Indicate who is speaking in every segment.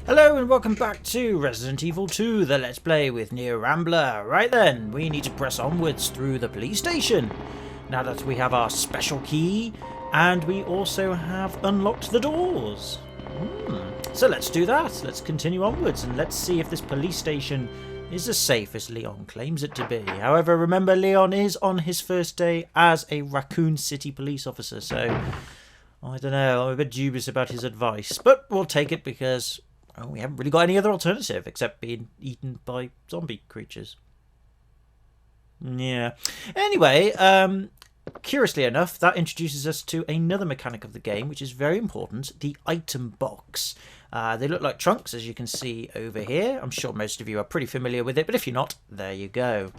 Speaker 1: Hello and welcome back to Resident Evil 2, the Let's Play with Rambler. Right then, we need to press onwards through the police station. Now that we have our special key, and we also have unlocked the doors. So let's do that. Let's continue onwards and let's see if this police station is as safe as Leon claims it to be. However, remember Leon is on his first day as a Raccoon City police officer, so I don't know, I'm a bit dubious about his advice, but we'll take it because we haven't really got any other alternative except being eaten by zombie creatures. Yeah. Anyway, curiously enough, that introduces us to another mechanic of the game, which is very important, the item box. They look like trunks, as you can see over here. I'm sure most of you are pretty familiar with it, but if you're not, there you go.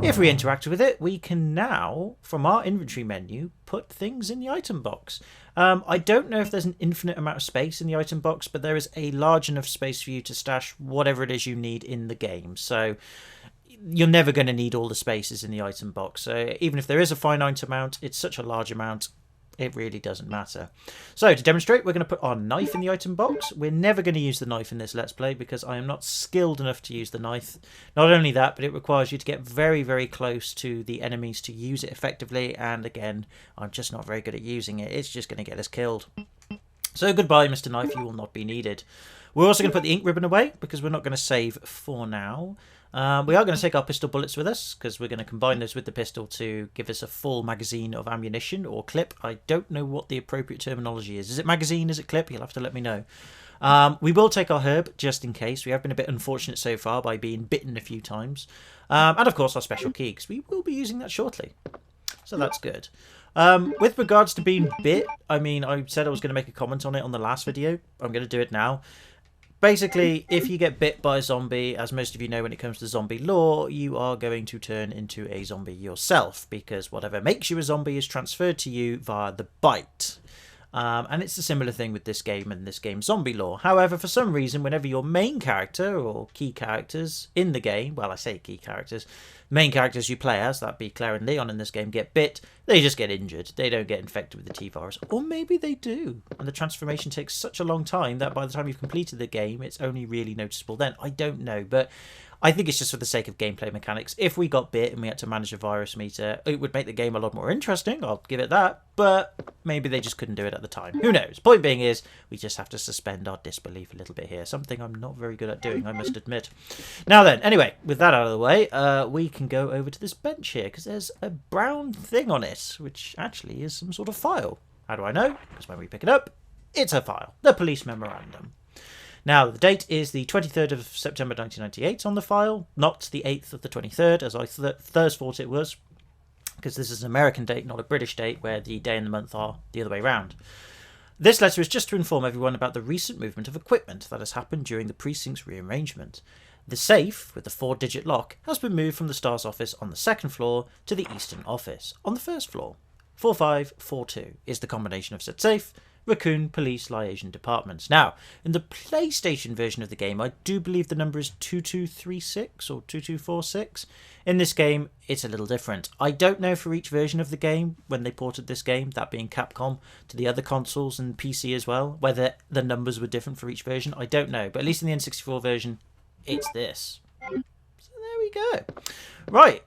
Speaker 1: If we interact with it, we can now, from our inventory menu, put things in the item box. I don't know if there's an infinite amount of space in the item box, but there is a large enough space for you to stash whatever it is you need in the game. So you're never going to need all the spaces in the item box. So even if there is a finite amount, it's such a large amount, it really doesn't matter. So to demonstrate, we're going to put our knife in the item box. We're never going to use the knife in this Let's Play because I am not skilled enough to use the knife. Not only that, but it requires you to get very, very close to the enemies to use it effectively. And again, I'm just not very good at using it. It's just going to get us killed. So goodbye, Mr. Knife. You will not be needed. We're also going to put the ink ribbon away because we're not going to save for now. We are going to take our pistol bullets with us because we're going to combine those with the pistol to give us a full magazine of ammunition or clip. I don't know what the appropriate terminology is. Is it magazine? Is it clip? You'll have to let me know. We will take our herb just in case. We have been a bit unfortunate so far by being bitten a few times. And of course our special key because we will be using that shortly. So that's good. With regards to being bit, I mean, I said I was going to make a comment on it on the last video. I'm going to do it now. Basically, if you get bit by a zombie, as most of you know when it comes to zombie lore, you are going to turn into a zombie yourself because whatever makes you a zombie is transferred to you via the bite. And it's a similar thing with this game and this game's zombie lore. However, for some reason, whenever your main character or key characters in the game, well, I say key characters, main characters you play as, that be Claire and Leon in this game, get bit, they just get injured. They don't get infected with the T-virus. Or maybe they do. And the transformation takes such a long time that by the time you've completed the game, it's only really noticeable then. I don't know, but I think it's just for the sake of gameplay mechanics. If we got bit and we had to manage a virus meter, it would make the game a lot more interesting, I'll give it that, but maybe they just couldn't do it at the time. Who knows? Point being is, we just have to suspend our disbelief a little bit here, something I'm not very good at doing, I must admit. Now then, anyway, with that out of the way, we can go over to this bench here, because there's a brown thing on it, which actually is some sort of file. How do I know? Because when we pick it up, it's a file, the police memorandum. Now, the date is the 23rd of September 1998 on the file, not the 8th of the 23rd, as I first thought it was, because this is an American date, not a British date, where the day and the month are the other way around. This letter is just to inform everyone about the recent movement of equipment that has happened during the precinct's rearrangement. The safe, with the 4-digit lock, has been moved from the S.T.A.R.S office on the second floor to the Eastern office on the first floor. 4542 is the combination of said safe, Raccoon Police Liaison Departments. Now, in the PlayStation version of the game, I do believe the number is 2236 or 2246. In this game, it's a little different. I don't know for each version of the game, when they ported this game, that being Capcom, to the other consoles and PC as well, whether the numbers were different for each version. I don't know, but at least in the N64 version, it's this. So there we go. Right.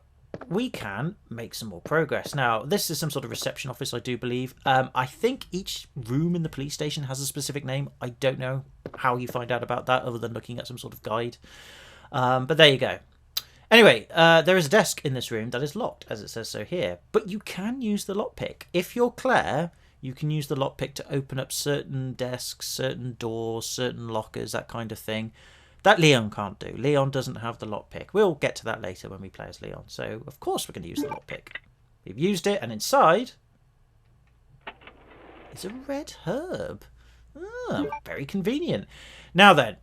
Speaker 1: We can make some more progress. Now, this is some sort of reception office, I do believe. I think each room in the police station has a specific name. I don't know how you find out about that other than looking at some sort of guide. But there you go. Anyway, there is a desk in this room that is locked, as it says so here. But you can use the lockpick. If you're Claire, you can use the lockpick to open up certain desks, certain doors, certain lockers, that kind of thing. That Leon can't do. Leon doesn't have the lockpick. We'll get to that later when we play as Leon. So, of course, we're going to use the lockpick. We've used it, and inside is a red herb. Ah, very convenient. Now then,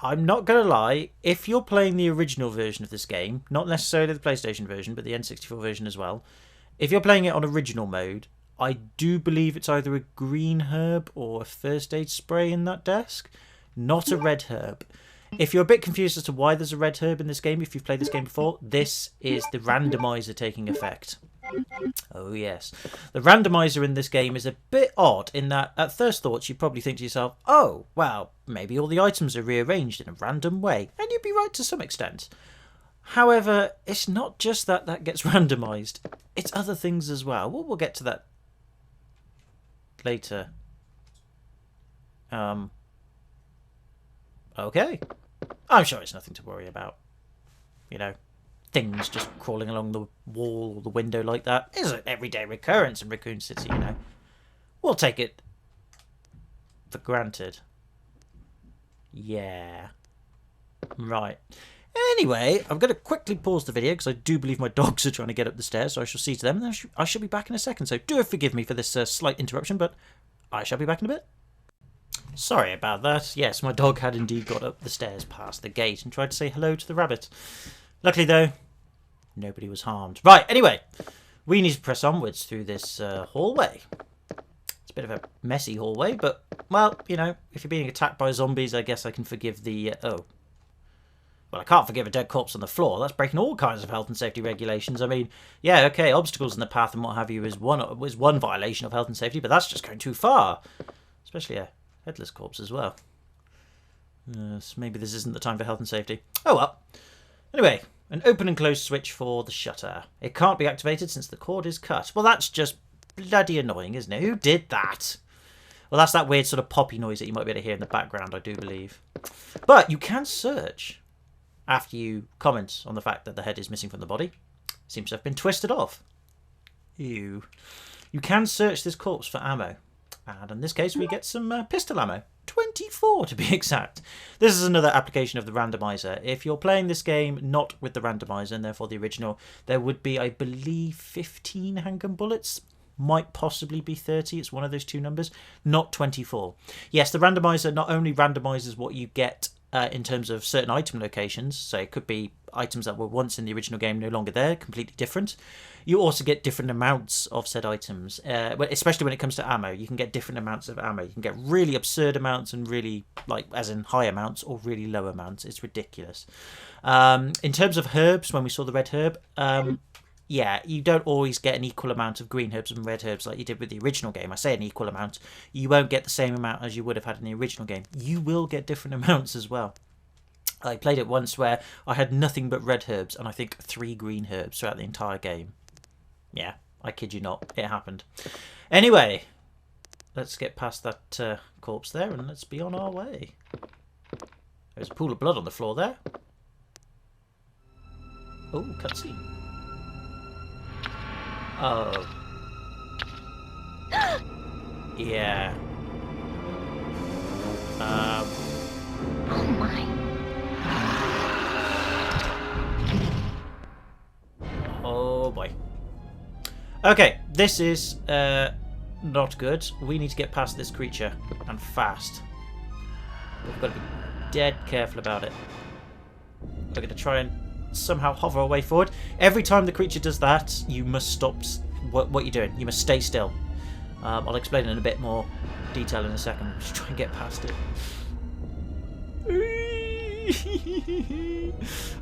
Speaker 1: I'm not going to lie. If you're playing the original version of this game, not necessarily the PlayStation version, but the N64 version as well, if you're playing it on original mode, I do believe it's either a green herb or a first aid spray in that desk. Not a red herb. If you're a bit confused as to why there's a red herb in this game, if you've played this game before, this is the randomizer taking effect. Oh yes. The randomizer in this game is a bit odd in that at first thoughts you probably think to yourself, oh, well, maybe all the items are rearranged in a random way. And you'd be right to some extent. However, it's not just that gets randomized. It's other things as well. We'll get to that later. Okay. I'm sure it's nothing to worry about. You know, things just crawling along the wall or the window like that is an everyday recurrence in Raccoon City, you know. We'll take it for granted. Yeah. Right. Anyway, I'm going to quickly pause the video because I do believe my dogs are trying to get up the stairs, so I shall see to them. And I shall be back in a second, so do forgive me for this slight interruption, but I shall be back in a bit. Sorry about that. Yes, my dog had indeed got up the stairs past the gate and tried to say hello to the rabbit. Luckily, though, nobody was harmed. Right, anyway, we need to press onwards through this hallway. It's a bit of a messy hallway, but, well, you know, if you're being attacked by zombies, I guess I can forgive the... oh. Well, I can't forgive a dead corpse on the floor. That's breaking all kinds of health and safety regulations. I mean, yeah, okay, obstacles in the path and what have you is one violation of health and safety, but that's just going too far. Especially a headless corpse as well. So maybe this isn't the time for health and safety. Oh well. Anyway, an open and close switch for the shutter. It can't be activated since the cord is cut. Well, that's just bloody annoying, isn't it? Who did that? Well, that's that weird sort of poppy noise that you might be able to hear in the background, I do believe. But you can search after you comment on the fact that the head is missing from the body. Seems to have been twisted off. Ew. You can search this corpse for ammo. And in this case, we get some pistol ammo. 24 to be exact. This is another application of the randomizer. If you're playing this game not with the randomizer and therefore the original, there would be, I believe, 15 handgun bullets. Might possibly be 30. It's one of those two numbers. Not 24. Yes, the randomizer not only randomizes what you get in terms of certain item locations, so it could be items that were once in the original game no longer there, completely different. You also get different amounts of said items, especially when it comes to ammo. You can get different amounts of ammo. You can get really absurd amounts and really, like, as in high amounts, or really low amounts. It's ridiculous. In terms of herbs, when we saw the red herb, yeah, you don't always get an equal amount of green herbs and red herbs like you did with the original game. I say an equal amount. You won't get the same amount as you would have had in the original game. You will get different amounts as well. I played it once where I had nothing but red herbs and I think 3 green herbs throughout the entire game. Yeah, I kid you not. It happened. Anyway, let's get past that corpse there and let's be on our way. There's a pool of blood on the floor there. Oh, cutscene. Oh. Yeah.
Speaker 2: Oh my.
Speaker 1: Oh boy. Okay, this is not good. We need to get past this creature, and fast. We've got to be dead careful about it. We're going to try and somehow hover our way forward. Every time the creature does that, you must stop what you're doing. You must stay still. I'll explain in a bit more detail in a second. Just try and get past it.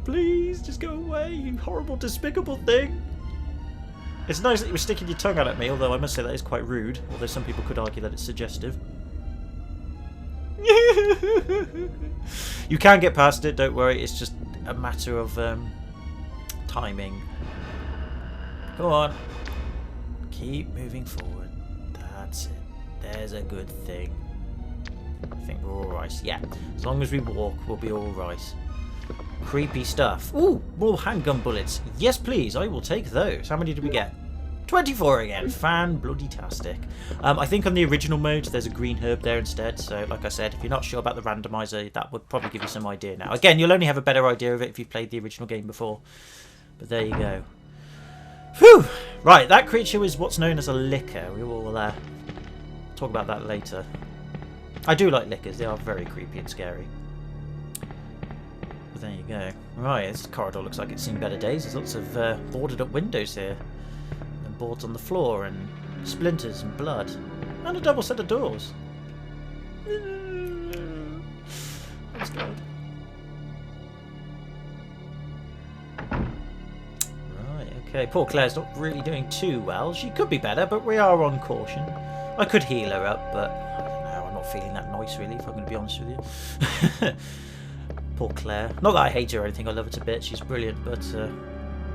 Speaker 1: Please, just go away, you horrible, despicable thing. It's nice that you were sticking your tongue out at me, although I must say that is quite rude, although some people could argue that it's suggestive. You can get past it, don't worry, it's just a matter of timing. Go on. Keep moving forward. That's it. There's a good thing. I think we're alright. Yeah, as long as we walk, we'll be alright. Creepy stuff. Ooh, more handgun bullets. Yes, please, I will take those. How many did we get? 24 again. Fan-bloody-tastic. I think on the original mode, there's a green herb there instead. So, like I said, if you're not sure about the randomizer, that would probably give you some idea now. Again, you'll only have a better idea of it if you've played the original game before. But there you go. Whew! Right, that creature is what's known as a licker. We will talk about that later. I do like lickers. They are very creepy and scary. But there you go. Right, this corridor looks like it's seen better days. There's lots of boarded up windows here. And boards on the floor and splinters and blood. And a double set of doors. That's good. Right, Okay, poor Claire's not really doing too well. She could be better, but we are on caution. I could heal her up, but I don't know. I'm not feeling that nice, really, if I'm going to be honest with you. Poor Claire. Not that I hate her or anything. I love her to bits. She's brilliant, but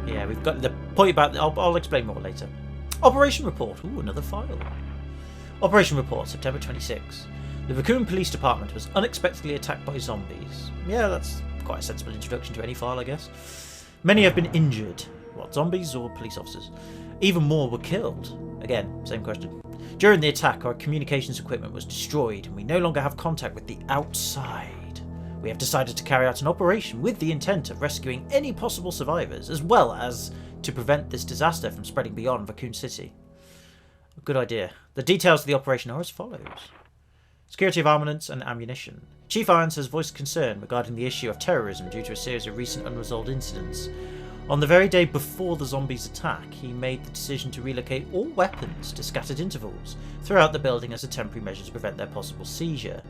Speaker 1: yeah, we've got the point about... I'll explain more later. Operation Report. Ooh, another file. Operation Report, September 26. The Raccoon Police Department was unexpectedly attacked by zombies. Yeah, that's quite a sensible introduction to any file, I guess. Many have been injured. What, zombies or police officers? Even more were killed. Again, same question. During the attack, our communications equipment was destroyed and we no longer have contact with the outside. We have decided to carry out an operation with the intent of rescuing any possible survivors, as well as to prevent this disaster from spreading beyond Raccoon City. Good idea. The details of the operation are as follows. Security of armaments and ammunition. Chief Irons has voiced concern regarding the issue of terrorism due to a series of recent unresolved incidents. On the very day before the zombies' attack, he made the decision to relocate all weapons to scattered intervals throughout the building as a temporary measure to prevent their possible seizure.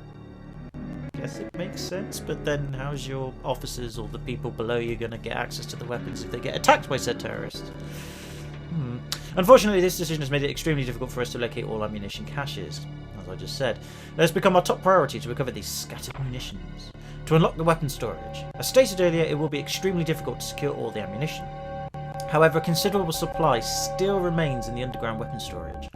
Speaker 1: Guess it makes sense, but then how's your officers or the people below you going to get access to the weapons if they get attacked by said terrorists? Unfortunately, this decision has made it extremely difficult for us to locate all ammunition caches. As I just said, it has become our top priority to recover these scattered munitions. To unlock the weapon storage, as stated earlier, it will be extremely difficult to secure all the ammunition. However, a considerable supply still remains in the underground weapon storage.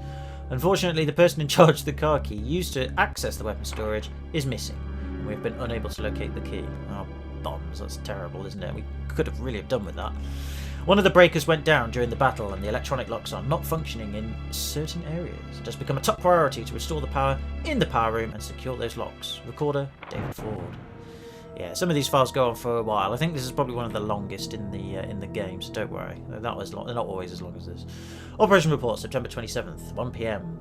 Speaker 1: Unfortunately, the person in charge of the car key used to access the weapon storage is missing, and we have been unable to locate the key. Oh, bombs, that's terrible, isn't it? We could have really done with that. One of the breakers went down during the battle and the electronic locks are not functioning in certain areas. It has become a top priority to restore the power in the power room and secure those locks. Recorder, David Ford. Yeah, some of these files go on for a while. I think this is probably one of the longest in the game, so don't worry. They're not always as long as this. Operation Report, September 27th, 1 PM.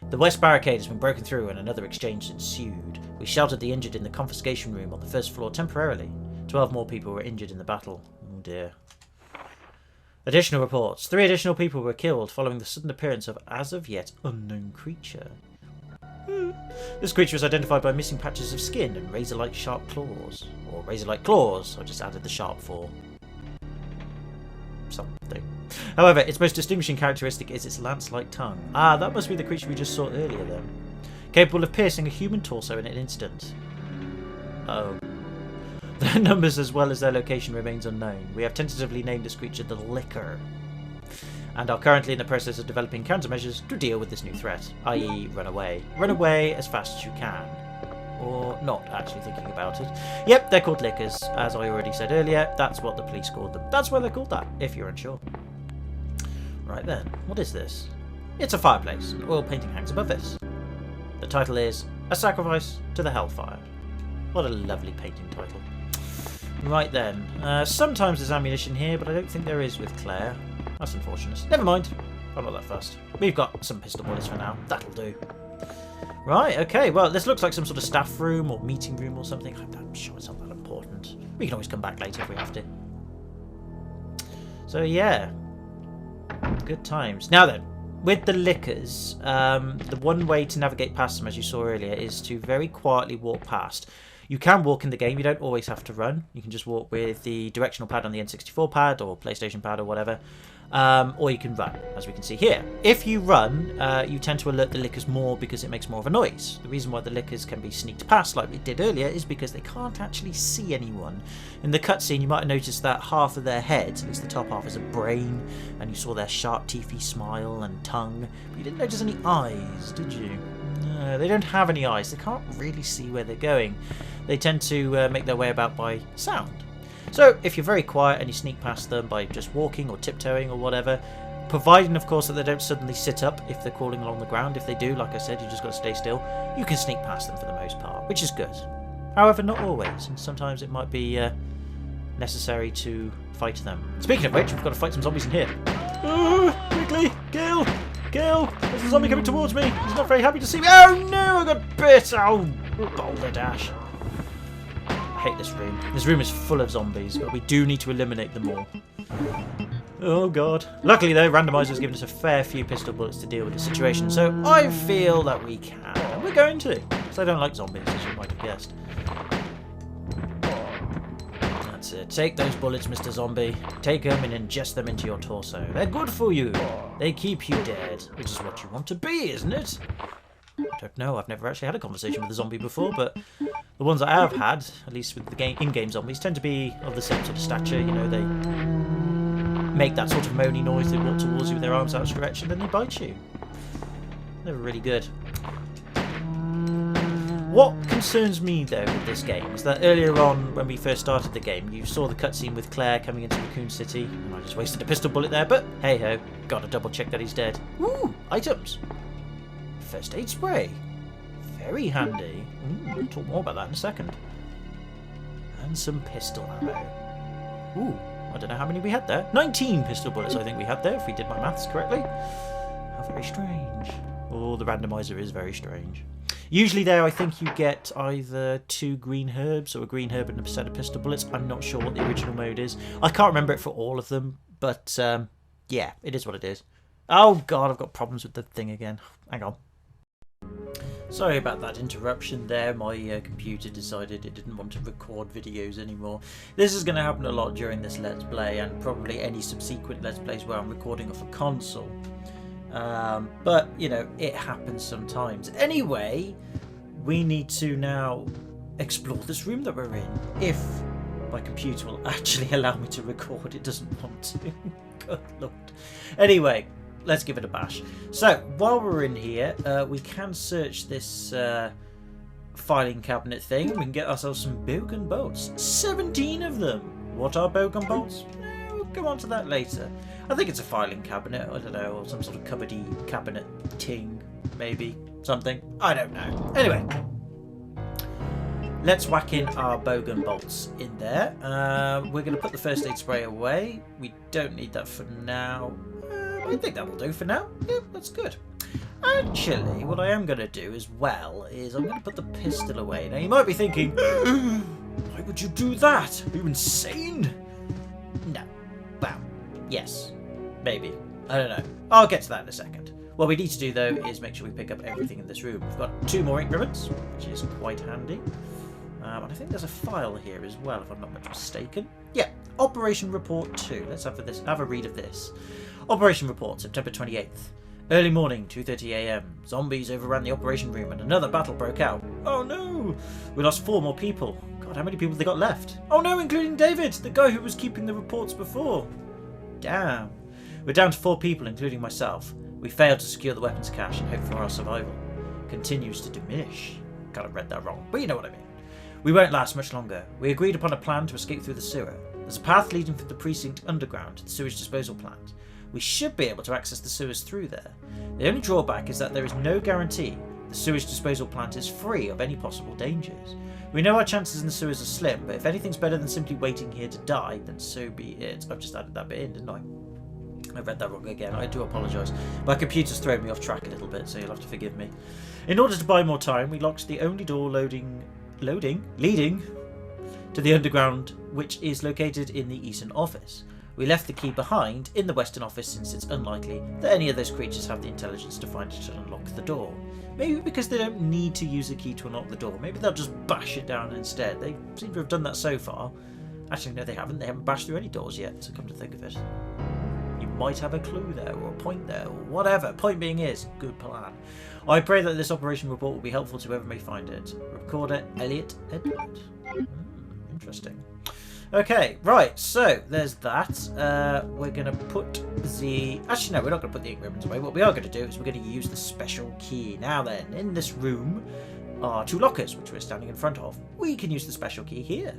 Speaker 1: The west barricade has been broken through and another exchange ensued. We sheltered the injured in the confiscation room on the first floor temporarily. 12 more people were injured in the battle. Oh dear. Additional reports. 3 additional people were killed following the sudden appearance of as of yet unknown creature. This creature was identified by missing patches of skin and razor-like sharp claws. Or razor-like claws. I just added the sharp for something. However, its most distinguishing characteristic is its lance-like tongue. Ah, that must be the creature we just saw earlier then. Capable of piercing a human torso in an instant. Oh. Their numbers as well as their location remains unknown. We have tentatively named this creature the Licker, and are currently in the process of developing countermeasures to deal with this new threat, i.e. run away. Run away as fast as you can. Or not actually thinking about it. Yep, they're called Lickers. As I already said earlier, that's what the police called them. That's why they're called that, if you're unsure. Right then, what is this? It's a fireplace. An oil painting hangs above this. The title is A Sacrifice to the Hellfire. What a lovely painting title. Right then, sometimes there's ammunition here, but I don't think there is with Claire. That's unfortunate. Never mind. I'm not that fast. We've got some pistol bullets for now. That'll do. Right, okay. Well, this looks like some sort of staff room or meeting room or something. I'm sure it's not that important. We can always come back later if we have to. So, yeah. Good times. Now then, with the Lickers, the one way to navigate past them, as you saw earlier, is to very quietly walk past. You can walk in the game, you don't always have to run. You can just walk with the directional pad on the N64 pad or PlayStation pad or whatever. Or you can run, as we can see here. If you run, you tend to alert the Lickers more because it makes more of a noise. The reason why the Lickers can be sneaked past like we did earlier is because they can't actually see anyone. In the cutscene, you might have noticed that half of their heads, at least the top half, is a brain, and you saw their sharp, teethy smile and tongue. But you didn't notice any eyes, did you? No, they don't have any eyes. They can't really see where they're going. They tend to make their way about by sound. So if you're very quiet and you sneak past them by just walking or tiptoeing or whatever, providing of course that they don't suddenly sit up if they're crawling along the ground. If they do, like I said, you just got to stay still. You can sneak past them for the most part, which is good. However, not always, and sometimes it might be necessary to fight them. Speaking of which, we've got to fight some zombies in here. Quickly, kill! Kill! There's a zombie coming towards me. He's not very happy to see me. Oh no, I got bit! Oh, boulder dash. I hate this room. This room is full of zombies, but we do need to eliminate them all. Oh god. Luckily though, Randomizer has given us a fair few pistol bullets to deal with the situation, so I feel that we can. And we're going to, because I don't like zombies, as you might have guessed. That's That's it. Take those bullets, Mr. Zombie. Take them and ingest them into your torso. They're good for you. They keep you dead, which is what you want to be, isn't it? I don't know. I've never actually had a conversation with a zombie before, but the ones I have had, at least with the in-game zombies, tend to be of the same sort of stature. You know, they make that sort of moany noise. They walk towards you with their arms outstretched, and then they bite you. They're really good. What concerns me, though, with this game is that earlier on, when we first started the game, you saw the cutscene with Claire coming into Raccoon City, and I just wasted a pistol bullet there, but hey-ho, gotta double-check that he's dead. Ooh, items. First aid spray. Very handy. We'll talk more about that in a second. And some pistol ammo. Ooh, I don't know how many we had there. 19 pistol bullets I think we had there, if we did my maths correctly. How very strange. Oh, the randomizer is very strange. Usually there I think you get either 2 green herbs or a green herb and a set of pistol bullets. I'm not sure what the original mode is. I can't remember it for all of them, but yeah, it is what it is. Oh god, I've got problems with the thing again. Hang on. Sorry about that interruption there. My computer decided it didn't want to record videos anymore. This is going to happen a lot during this Let's Play and probably any subsequent Let's Plays where I'm recording off a console. But, you know, it happens sometimes. Anyway, we need to now explore this room that we're in. If my computer will actually allow me to record, it doesn't want to. Good lord. Anyway, let's give it a bash. So, while we're in here, we can search this filing cabinet thing. We can get ourselves some bogan bolts. 17 of them! What are bogan bolts? We'll go on to that later. I think it's a filing cabinet, I don't know, or some sort of cupboardy cabinet ting, maybe. Something. I don't know. Anyway. Let's whack in our bogan bolts in there. We're going to put the first aid spray away. We don't need that for now. I think that will do for now. Yep, that's good. Actually, what I am going to do as well is I'm going to put the pistol away. Now, you might be thinking, why would you do that? Are you insane? No. Well, yes. Maybe. I don't know. I'll get to that in a second. What we need to do, though, is make sure we pick up everything in this room. We've got 2 more ink ribbons, which is quite handy. And I think there's a file here as well, if I'm not much mistaken. Yeah, Operation Report 2. Let's have a read of this. Operation Report, September 28th. Early morning, 2:30 AM. Zombies overran the operation room and another battle broke out. Oh no! We lost 4 more people. God, how many people have they got left? Oh no, including David, the guy who was keeping the reports before. Damn. We're down to 4 people, including myself. We failed to secure the weapons cache and hope for our survival. Continues to diminish. Kind of read that wrong, but you know what I mean. We won't last much longer. We agreed upon a plan to escape through the sewer. There's a path leading from the precinct underground to the sewage disposal plant. We should be able to access the sewers through there. The only drawback is that there is no guarantee the sewage disposal plant is free of any possible dangers. We know our chances in the sewers are slim, but if anything's better than simply waiting here to die, then so be it. I've just added that bit in, didn't I? I read that wrong again. I do apologise. My computer's thrown me off track a little bit, so you'll have to forgive me. In order to buy more time, we locked the only door leading to the underground, which is located in the eastern office. We left the key behind in the western office since it's unlikely that any of those creatures have the intelligence to find it and unlock the door. Maybe because they don't need to use a key to unlock the door. Maybe they'll just bash it down instead. They seem to have done that so far. Actually, no, they haven't. They haven't bashed through any doors yet, so come to think of it. You might have a clue there, or a point there, or whatever. Point being is, good plan. I pray that this operation report will be helpful to whoever may find it. Recorder Elliot Edward. Interesting. Okay, right, so there's that. We're going to put the... Actually, no, we're not going to put the ink ribbons away. What we are going to do is we're going to use the special key. Now then, in this room are 2 lockers, which we're standing in front of. We can use the special key here,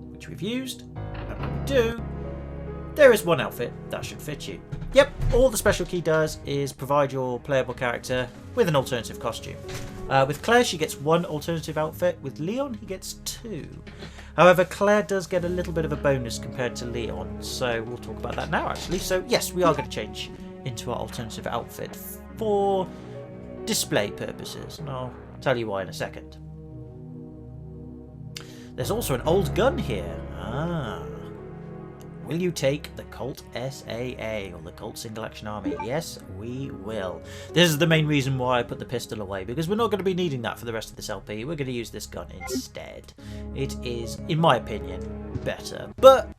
Speaker 1: which we've used. And when we do, there is 1 outfit that should fit you. Yep, all the special key does is provide your playable character with an alternative costume. With Claire, she gets 1 alternative outfit. With Leon, he gets 2. However, Claire does get a little bit of a bonus compared to Leon, so we'll talk about that now, actually. So, yes, we are going to change into our alternative outfit for display purposes, and I'll tell you why in a second. There's also an old gun here. Ah. Will you take the Colt S.A.A. or the Colt Single Action Army? Yes, we will. This is the main reason why I put the pistol away, because we're not going to be needing that for the rest of this LP. We're going to use this gun instead. It is, in my opinion, better. But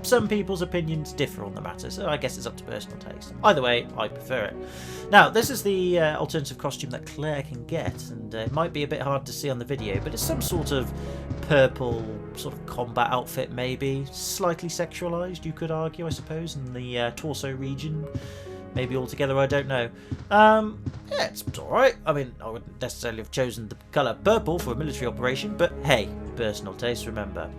Speaker 1: some people's opinions differ on the matter, so I guess it's up to personal taste. Either way, I prefer it. Now, this is the alternative costume that Claire can get, and it might be a bit hard to see on the video, but it's some sort of purple sort of combat outfit, maybe. Slightly sexualized, you could argue, I suppose, in the torso region. Maybe altogether, I don't know. Yeah, it's alright. I mean, I wouldn't necessarily have chosen the colour purple for a military operation, but hey, personal taste, remember.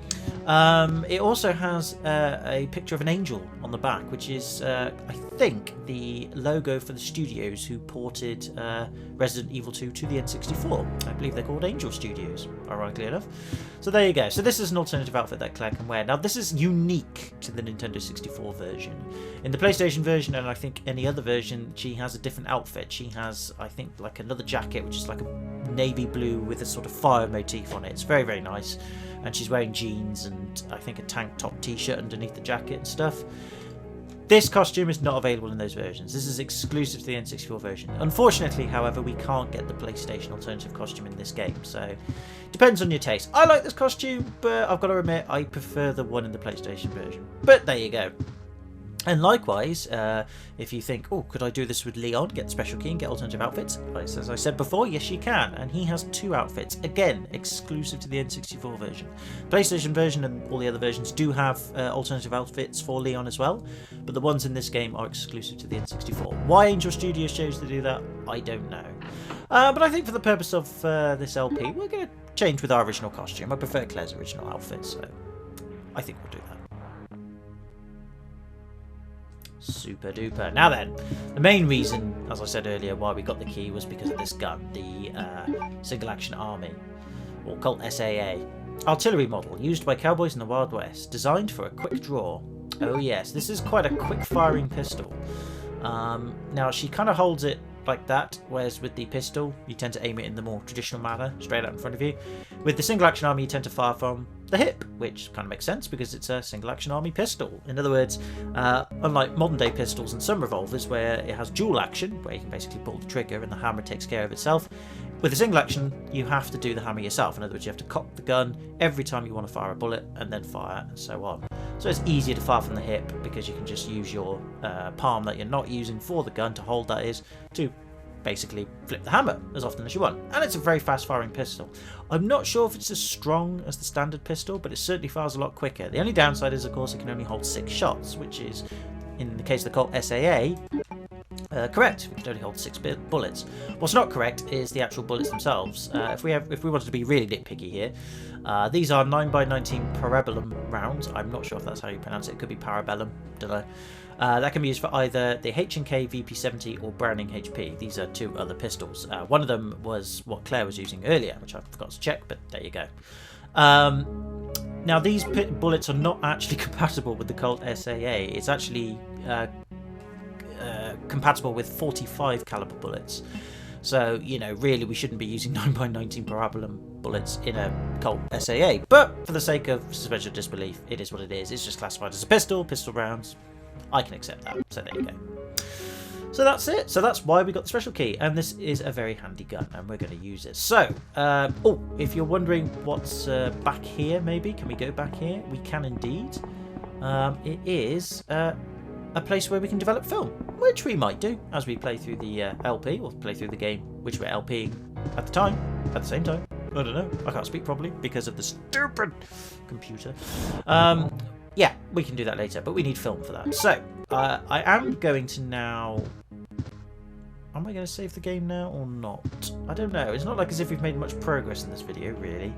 Speaker 1: It also has a picture of an angel on the back, which is, I think, the logo for the studios who ported Resident Evil 2 to the N64. I believe they're called Angel Studios, ironically enough. So there you go. So this is an alternative outfit that Claire can wear. Now, this is unique to the Nintendo 64 version. In the PlayStation version, and I think any other version, she has a different outfit. She has, I think, like another jacket, which is like a navy blue with a sort of fire motif on it. It's very, very nice. And she's wearing jeans and I think a tank top t-shirt underneath the jacket and stuff. This costume is not available in those versions. This is exclusive to the N64 version. Unfortunately, however, we can't get the PlayStation alternative costume in this game, so depends on your taste. I like this costume, but I've got to admit I prefer the one in the PlayStation version. But there you go. And likewise, if you think, oh, could I do this with Leon, get the special key and get alternative outfits? As I said before, yes you can, and he has 2 outfits, again, exclusive to the N64 version. PlayStation version and all the other versions do have alternative outfits for Leon as well, but the ones in this game are exclusive to the N64. Why Angel Studios chose to do that, I don't know. But I think for the purpose of this LP, we're going to change with our original costume. I prefer Claire's original outfit, so I think we'll do that. Super duper. Now then, the main reason, as I said earlier, why we got the key was because of this gun, the Single Action Army, or Colt S.A.A. Artillery model, used by cowboys in the Wild West, designed for a quick draw. Oh yes, this is quite a quick firing pistol. Now she kind of holds it like that, whereas with the pistol, you tend to aim it in the more traditional manner, straight out in front of you. With the Single Action Army, you tend to fire from the hip, which kind of makes sense because it's a Single Action Army pistol. In other words, unlike modern day pistols and some revolvers where it has dual action, where you can basically pull the trigger and the hammer takes care of itself, with a single action, you have to do the hammer yourself. In other words, you have to cock the gun every time you want to fire a bullet and then fire and so on. So it's easier to fire from the hip because you can just use your palm that you're not using for the gun to hold, that is, to basically flip the hammer as often as you want. And it's a very fast firing pistol. I'm not sure if it's as strong as the standard pistol, but it certainly fires a lot quicker. The only downside is, of course, it can only hold 6 shots, which is, in the case of the Colt S.A.A., correct. We can only hold 6 bullets. What's not correct is the actual bullets themselves. If we wanted to be really nitpicky here, these are 9x19 parabellum rounds. I'm not sure if that's how you pronounce it. It could be parabellum. Don't know. That can be used for either the H&K VP70 or Browning HP. These are 2 other pistols. One of them was what Claire was using earlier, which I forgot to check, but there you go. Now, these bullets are not actually compatible with the Colt S.A.A. It's actually compatible with 45 caliber bullets. So, you know, really we shouldn't be using 9x19 parabellum bullets in a Colt S.A.A. But for the sake of suspension of disbelief, it is what it is. It's just classified as a pistol rounds. I can accept that. So there you go. So that's it. So that's why we got the special key. And this is a very handy gun and we're going to use it. So, oh, if you're wondering what's back here, maybe, can we go back here? We can indeed. It is a place where we can develop film, which we might do as we play through the LP, or play through the game which we're LPing at the same time. I don't know. I can't speak properly because of the stupid computer. Yeah, we can do that later, but we need film for that. So, I am going to now... Am I going to save the game now or not? I don't know. It's not like as if we've made much progress in this video, really.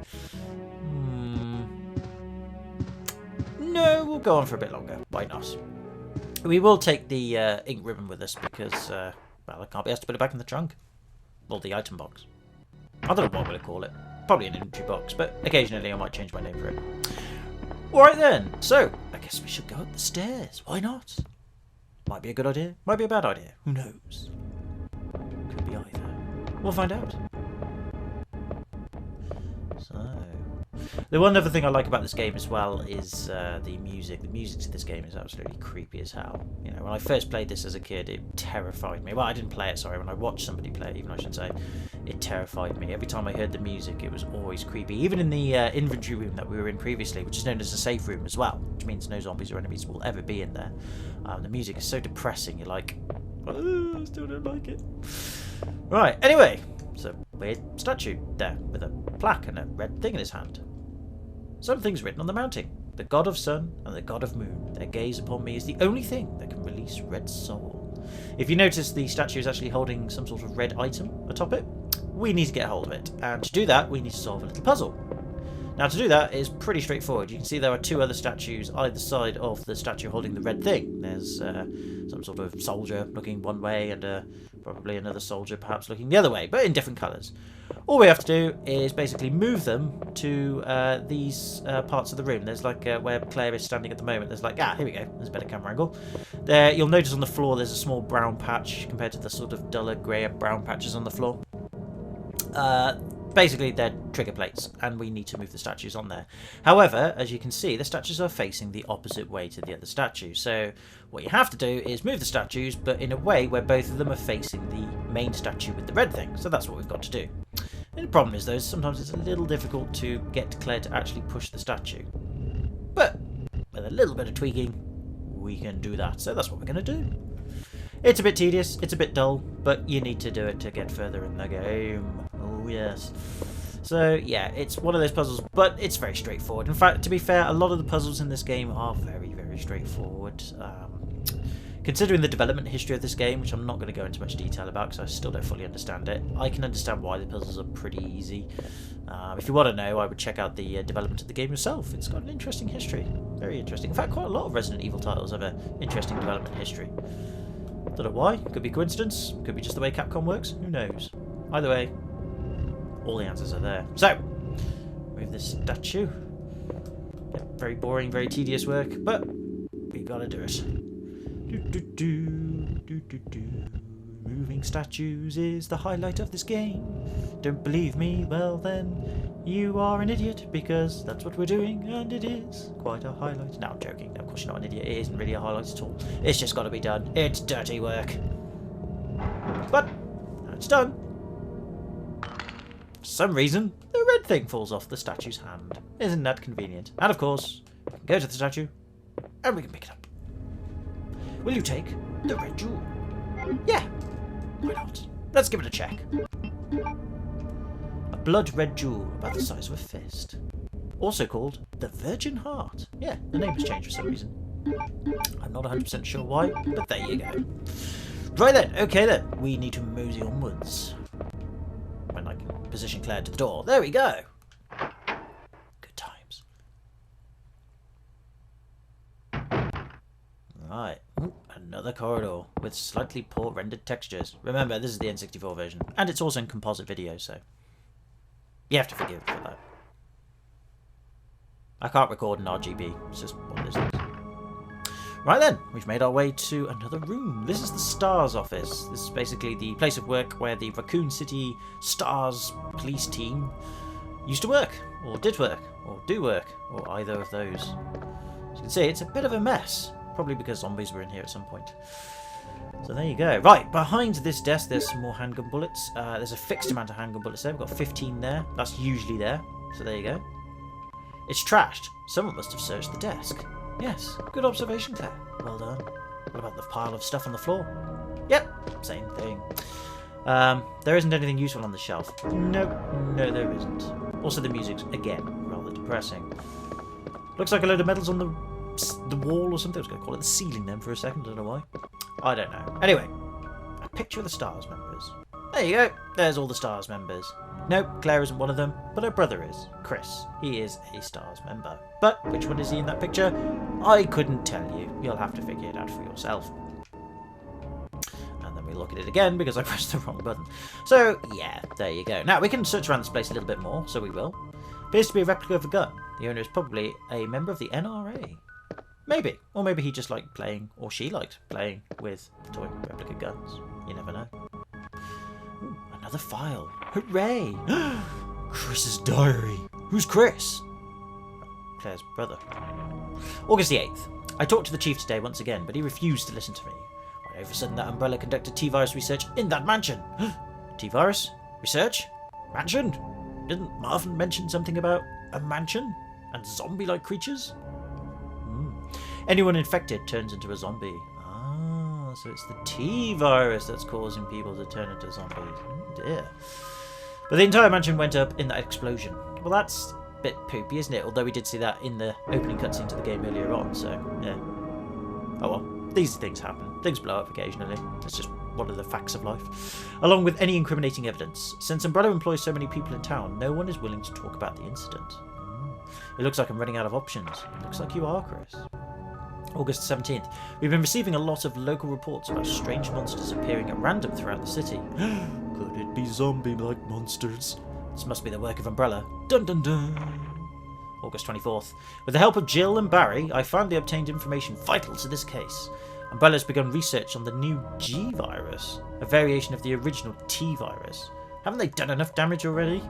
Speaker 1: No, we'll go on for a bit longer. Why not? We will take the ink ribbon with us because, well, I can't be asked to put it back in the trunk. Or the item box. I don't know what I'm going to call it. Probably an inventory box, but occasionally I might change my name for it. Alright then, so I guess we should go up the stairs. Why not? Might be a good idea, might be a bad idea. Who knows? Could be either. We'll find out. So, The one other thing I like about this game as well is the music. The music to this game is absolutely creepy as hell. You know, when I first played this as a kid, it terrified me. Well, I didn't play it, sorry. When I watched somebody play it, even I should say, it terrified me. Every time I heard the music, it was always creepy. Even in the inventory room that we were in previously, which is known as a safe room as well, which means no zombies or enemies will ever be in there. The music is so depressing. You're like, oh, I still don't like it. Right, anyway. There's a weird statue there with a plaque and a red thing in his hand. Something's written on the mounting. The god of sun and the god of moon. Their gaze upon me is the only thing that can release red soul. If you notice, the statue is actually holding some sort of red item atop it. We need to get hold of it. And to do that, we need to solve a little puzzle. Now, to do that is pretty straightforward. You can see there are two other statues either side of the statue holding the red thing. There's some sort of soldier looking one way and probably another soldier perhaps looking the other way, but in different colours. All we have to do is basically move them to these parts of the room. There's like where Claire is standing at the moment. There's like, here we go. There's a better camera angle. There, you'll notice on the floor there's a small brown patch compared to the sort of duller, greyer brown patches on the floor. Basically, they're trigger plates, and we need to move the statues on there. However, as you can see, the statues are facing the opposite way to the other statue. So what you have to do is move the statues, but in a way where both of them are facing the main statue with the red thing. So that's what we've got to do. And the problem is, though, sometimes it's a little difficult to get Claire to actually push the statue. But with a little bit of tweaking, we can do that. So that's what we're going to do. It's a bit tedious, it's a bit dull, but you need to do it to get further in the game. Oh yes. So yeah, it's one of those puzzles, but it's very straightforward. In fact, to be fair, a lot of the puzzles in this game are very, very straightforward. Considering the development history of this game, which I'm not going to go into much detail about because I still don't fully understand it, I can understand why the puzzles are pretty easy. If you want to know, I would check out the development of the game yourself. It's got an interesting history. Very interesting. In fact, quite a lot of Resident Evil titles have an interesting development history. Don't know why. Could be coincidence. Could be just the way Capcom works. Who knows? Either way, all the answers are there. So, move this statue. Very boring, very tedious work, but we gotta do it. Moving statues is the highlight of this game. Don't believe me? Well then, you are an idiot, because that's what we're doing, and it is quite a highlight. No, I'm joking. No, of course you're not an idiot. It isn't really a highlight at all. It's just got to be done. It's dirty work. But it's done. For some reason, the red thing falls off the statue's hand. Isn't that convenient? And of course, we can go to the statue, and we can pick it up. Will you take the red jewel? Yeah. Why not? Let's give it a check. A blood red jewel about the size of a fist. Also called the Virgin Heart. Yeah, the name has changed for some reason. I'm not 100% sure why, but there you go. Right then, okay then. We need to mosey onwards. When I can position Claire to the door. There we go. Good times. Right. Ooh, another corridor with slightly poor rendered textures. Remember, this is the N64 version. And it's also in composite video, so you have to forgive me for that. I can't record in RGB. It's just one of those things. Right then, we've made our way to another room. This is the S.T.A.R.S office. This is basically the place of work where the Raccoon City S.T.A.R.S police team used to work, or did work, or do work, or either of those. As you can see, it's a bit of a mess. Probably because zombies were in here at some point. So there you go. Right, behind this desk there's some more handgun bullets. There's a fixed amount of handgun bullets there. We've got 15 there. That's usually there. So there you go. It's trashed. Someone must have searched the desk. Yes, good observation, Claire. Well done. What about the pile of stuff on the floor? Yep, same thing. There isn't anything useful on the shelf. No, there isn't. Also, the music's, again, rather depressing. Looks like a load of medals on the wall or something. I was going to call it the ceiling then for a second. I don't know why. I don't know. Anyway, a picture of the S.T.A.R.S members. There you go. There's all the S.T.A.R.S members. Nope, Claire isn't one of them, but her brother is. Chris. He is a S.T.A.R.S member. But which one is he in that picture? I couldn't tell you. You'll have to figure it out for yourself. And then we look at it again because I pressed the wrong button. So, yeah, there you go. Now, we can search around this place a little bit more, so we will. Appears to be a replica of a gun. The owner is probably a member of the NRA. Maybe. Or maybe he just liked playing, or she liked playing with toy replica guns. You never know. Ooh, another file. Hooray! Chris's diary. Who's Chris? Claire's brother. August the 8th. I talked to the chief today once again, but he refused to listen to me. All of a sudden, that Umbrella conducted T-Virus research in that mansion. T-Virus? Research? Mansion? Didn't Marvin mention something about a mansion? And zombie-like creatures? Anyone infected turns into a zombie. Ah, so it's the T-Virus that's causing people to turn into zombies. Oh dear. But the entire mansion went up in that explosion. Well, that's a bit poopy, isn't it? Although we did see that in the opening cutscene to the game earlier on, so yeah. Oh well, these things happen. Things blow up occasionally. It's just one of the facts of life. Along with any incriminating evidence. Since Umbrella employs so many people in town, no one is willing to talk about the incident. It looks like I'm running out of options. It looks like you are, Chris. August 17th. We've been receiving a lot of local reports about strange monsters appearing at random throughout the city. Could it be zombie-like monsters? This must be the work of Umbrella. Dun dun dun! August 24th. With the help of Jill and Barry, I finally obtained information vital to this case. Umbrella's begun research on the new G-Virus, a variation of the original T-Virus. Haven't they done enough damage already?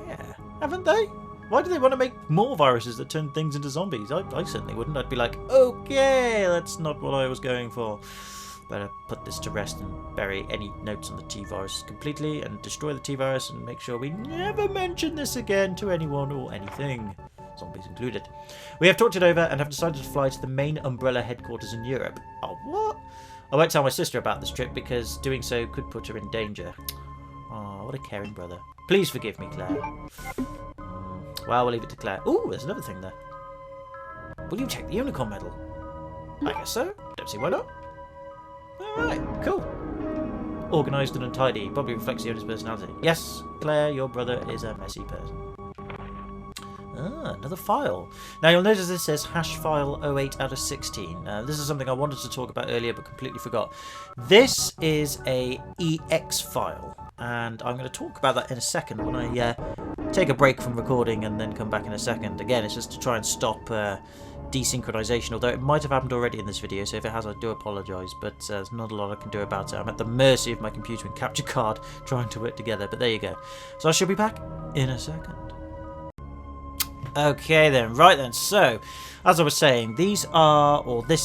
Speaker 1: Yeah, haven't they? Why do they want to make more viruses that turn things into zombies? I certainly wouldn't. I'd be like, okay, that's not what I was going for. Better put this to rest and bury any notes on the T-Virus completely and destroy the T-Virus and make sure we never mention this again to anyone or anything. Zombies included. We have talked it over and have decided to fly to the main Umbrella headquarters in Europe. Oh, what? I won't tell my sister about this trip because doing so could put her in danger. Oh, what a caring brother. Please forgive me, Claire. Well, we'll leave it to Claire. Ooh, there's another thing there. Will you take the unicorn medal? I guess so. Don't see why not. Alright, cool. Organised and untidy. Probably reflects the owner's personality. Yes, Claire, your brother is a messy person. Ah, another file. Now you'll notice this says hash file 08 out of 16. This is something I wanted to talk about earlier but completely forgot. This is a EX file. And I'm going to talk about that in a second when I take a break from recording and then come back in a second. Again, it's just to try and stop desynchronization, although it might have happened already in this video, so if it has, I do apologise, but there's not a lot I can do about it. I'm at the mercy of my computer and capture card trying to work together, but there you go. So I shall be back in a second. Okay then, right then, so as I was saying, this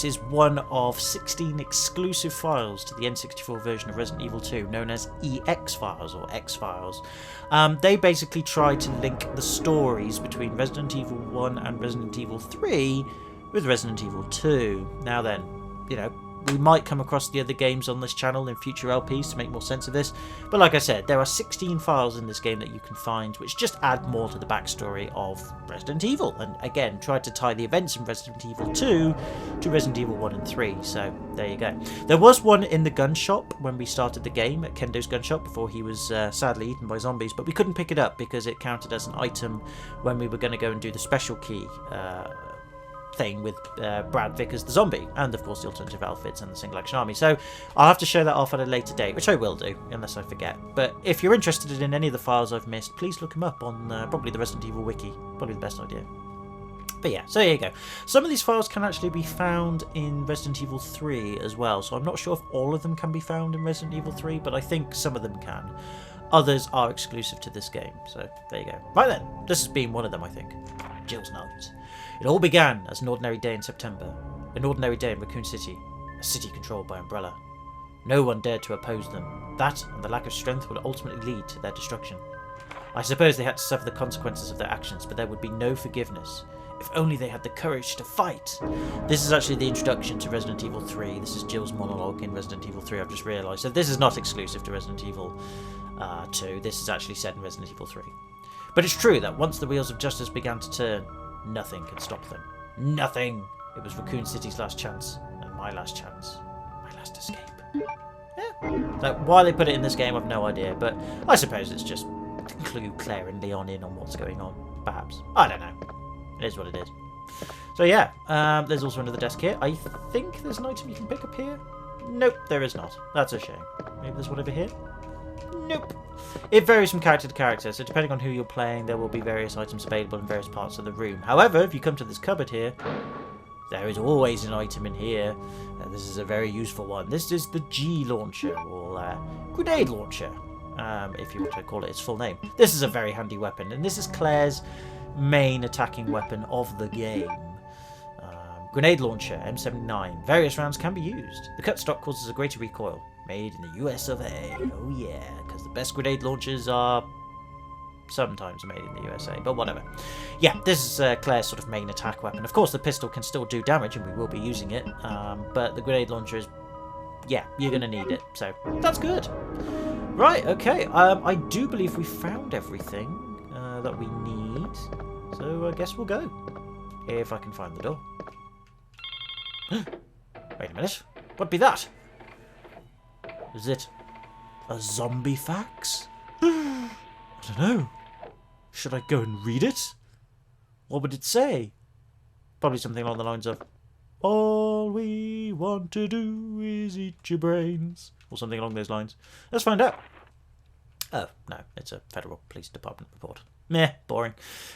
Speaker 1: is one of 16 exclusive files to the N64 version of Resident Evil 2 known as EX files or X files. They basically try to link the stories between Resident Evil 1 and Resident Evil 3 with Resident Evil 2. Now then, you know, we might come across the other games on this channel in future LPs to make more sense of this, but like I said, there are 16 files in this game that you can find which just add more to the backstory of Resident Evil, and again try to tie the events in Resident Evil 2 to Resident Evil 1 and 3, so there you go. There was one in the gun shop when we started the game, at Kendo's gun shop, before he was sadly eaten by zombies, but we couldn't pick it up because it counted as an item when we were going to go and do the special key thing with Brad Vickers the zombie, and of course the alternative outfits and the single action army. So I'll have to show that off at a later date, which I will do unless I forget. But if you're interested in any of the files I've missed, please look them up on probably the Resident Evil wiki. Probably the best idea. But yeah, so there you go. Some of these files can actually be found in Resident Evil 3 as well, so I'm not sure if all of them can be found in Resident Evil 3, but I think some of them can. Others are exclusive to this game, so there you go. Right then, this has been one of them, I think. Jill's note. It all began as an ordinary day in September. An ordinary day in Raccoon City, a city controlled by Umbrella. No one dared to oppose them. That and the lack of strength would ultimately lead to their destruction. I suppose they had to suffer the consequences of their actions, but there would be no forgiveness. If only they had the courage to fight. This is actually the introduction to Resident Evil 3. This is Jill's monologue in Resident Evil 3, I've just realised. So this is not exclusive to Resident Evil 2. This is actually set in Resident Evil 3. But it's true that once the wheels of justice began to turn, nothing could stop them. Nothing! It was Raccoon City's last chance, and my last chance. My last escape. Yeah. So why they put it in this game, I've no idea, but I suppose it's just to clue Claire and Leon in on what's going on, perhaps. I don't know. It is what it is. So yeah, there's also another desk here. I think there's an item you can pick up here. Nope, there is not. That's a shame. Maybe there's one over here? Nope. It varies from character to character, so depending on who you're playing, there will be various items available in various parts of the room. However, if you come to this cupboard here, there is always an item in here. This is a very useful one. This is the G launcher, or grenade launcher, if you want to call it its full name. This is a very handy weapon, and this is Claire's main attacking weapon of the game. Grenade launcher, M79. Various rounds can be used. The cut stock causes a greater recoil. Made in the US of A. Oh yeah, because the best grenade launchers are sometimes made in the USA, but whatever. Yeah, this is Claire's sort of main attack weapon. Of course, the pistol can still do damage, and we will be using it, but the grenade launcher is, yeah, you're going to need it, so that's good. Right, okay, I do believe we found everything that we need, so I guess we'll go, if I can find the door. Wait a minute, what'd be that? Is it a zombie fax? I don't know. Should I go and read it? What would it say? Probably something along the lines of, all we want to do is eat your brains. Or something along those lines. Let's find out. Oh, no, it's a Federal Police Department report. Meh, boring.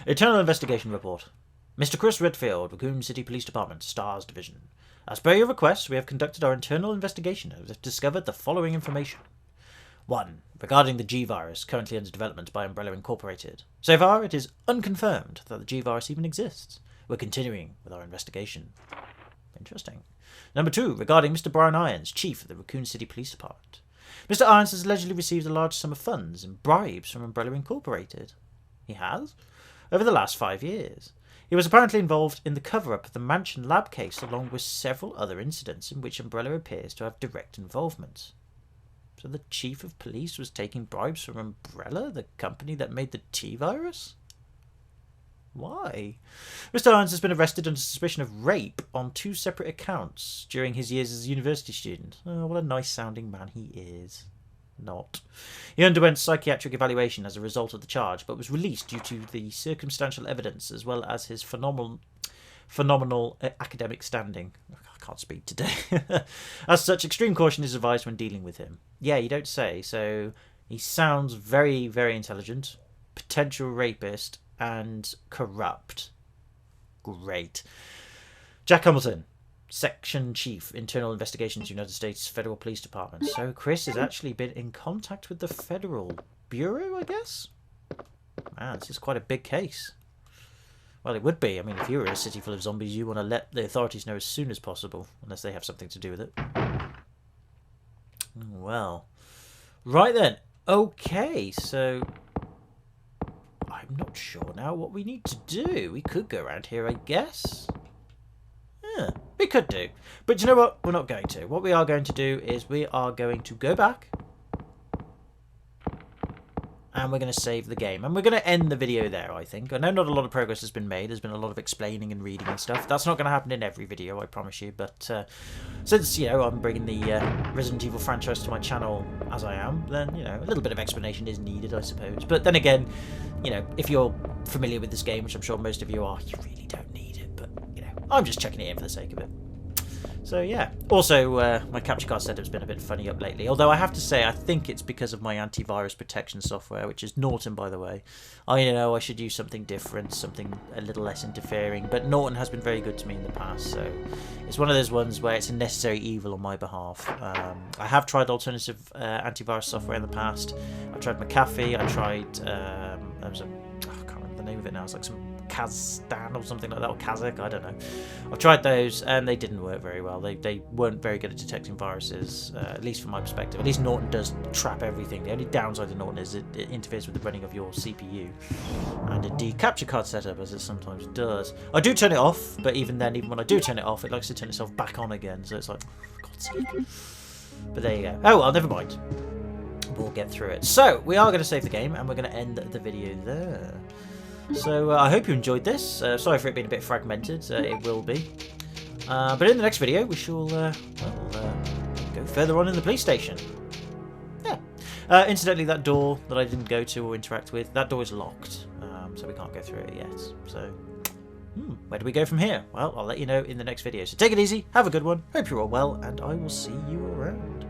Speaker 1: Internal Investigation Report. Mr. Chris Redfield, Raccoon City Police Department, S.T.A.R.S Division. As per your request, we have conducted our internal investigation and have discovered the following information. 1. Regarding the G-Virus, currently under development by Umbrella Incorporated. So far, it is unconfirmed that the G-Virus even exists. We're continuing with our investigation. Interesting. Number 2. Regarding Mr. Brian Irons, Chief of the Raccoon City Police Department. Mr. Irons has allegedly received a large sum of funds and bribes from Umbrella Incorporated. He has? Over the last 5 years. He was apparently involved in the cover-up of the Mansion Lab case along with several other incidents in which Umbrella appears to have direct involvement. So the Chief of Police was taking bribes from Umbrella, the company that made the T-Virus? Why? Mr. Irons has been arrested under suspicion of rape on 2 separate accounts during his years as a university student. Oh, what a nice-sounding man he is. Not. He underwent psychiatric evaluation as a result of the charge, but was released due to the circumstantial evidence as well as his phenomenal academic standing. I can't speak today. As such, extreme caution is advised when dealing with him. Yeah, you don't say. So he sounds very, very intelligent, potential rapist, and corrupt. Great. Jack Hamilton. Section Chief, Internal Investigations, United States Federal Police Department. So Chris has actually been in contact with the Federal Bureau, I guess? Man, this is quite a big case. Well, it would be. I mean, if you were in a city full of zombies, you want to let the authorities know as soon as possible, unless they have something to do with it. Well. Right then. Okay, so I'm not sure now what we need to do. We could go around here, I guess. Yeah, we could do. But you know what? We're not going to. What we are going to do is we are going to go back. And we're going to save the game. And we're going to end the video there, I think. I know not a lot of progress has been made. There's been a lot of explaining and reading and stuff. That's not going to happen in every video, I promise you. But since, you know, I'm bringing the Resident Evil franchise to my channel as I am, then, you know, a little bit of explanation is needed, I suppose. But then again, you know, if you're familiar with this game, which I'm sure most of you are, you really don't need it. But, you know, I'm just checking it in for the sake of it. So yeah. Also, my capture card setup's been a bit funny up lately. Although I have to say, I think it's because of my antivirus protection software, which is Norton, by the way. I know I should use something different, something a little less interfering. But Norton has been very good to me in the past, so it's one of those ones where it's a necessary evil on my behalf. I have tried alternative antivirus software in the past. I tried McAfee. I tried I can't remember the name of it now. It's like some Kazdan or something like that, or Kazakh, I don't know. I've tried those and they didn't work very well. They weren't very good at detecting viruses, at least from my perspective. At least Norton does trap everything. The only downside of Norton is it interferes with the running of your CPU and indeed capture card setup, as it sometimes does. I do turn it off, but even then, even when I do turn it off, it likes to turn itself back on again, so it's like, for God's sake. But there you go. Oh well, never mind. We'll get through it. So, we are going to save the game and we're going to end the video there. So I hope you enjoyed this. Sorry for it being a bit fragmented. It will be. But in the next video, we shall go further on in the police station. Yeah. Incidentally, that door that I didn't go to or interact with, that door is locked. So we can't go through it yet. So, where do we go from here? Well, I'll let you know in the next video. So take it easy, have a good one, hope you're all well, and I will see you around.